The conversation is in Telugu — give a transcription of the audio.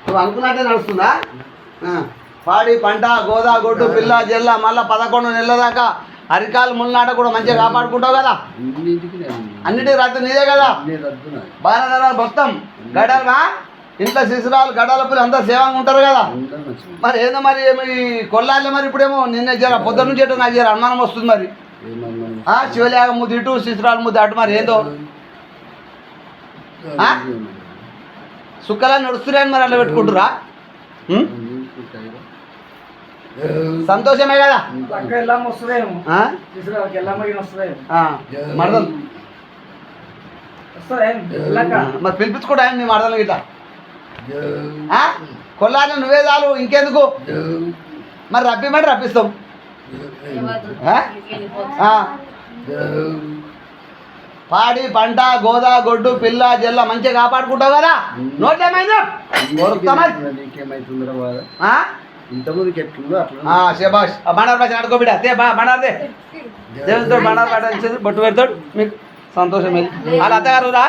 నువ్వు అనుకున్నట్టే నడుస్తుందా? పాడి పంట గోదా గొడ్డు పిల్ల జల్ల మళ్ళీ 11 నెలల దాకా అరికాలు ముళ్ళనాట కూడా మంచిగా కాపాడుకుంటావు కదా. అన్నిటికీ రద్దు నీదే కదా. బాగా మొత్తం గడాలమా ఇంట్లో శిశురాలు గడాల పిల్లలు అంతా సేవంగా ఉంటారు కదా. మరి ఏందో మరి ఏమి కొల్లాలి మరి ఇప్పుడేమో నిన్న జర పొద్దున్న నుంచి నాకు జర అనుమానం వస్తుంది. మరి శివలేగ ముద్దు ఇటు శిశురాలు ముద్దు అటు మరి ఏందో సుక్కలా నడుస్తున్నాయని మరి అట్లా పెట్టుకుంటురా. సంతోషమే కదా. మరదలు మరి పిలిపించుకోవడా నీ మరదలు గిట్లా కొల్లాలి నువ్వే చాలు ఇంకెందుకు మరి రప్పిమంటే రప్పిస్తాం. పాడి పంట గోదా గొడ్డు పిల్ల జల్ల మంచిగా కాపాడుకుంటావు కదా. నోట్లేమైంది ఇంతమందికి ఎట్లుందో అట్లా శబాష్ బండారు భాష ఆడుకోబిడ్డ తే బండారు దేవునితో బండారు పాట బొట్టు పెడతాడు మీకు సంతోషం వెళ్ళి వాళ్ళ అత్తగారు రా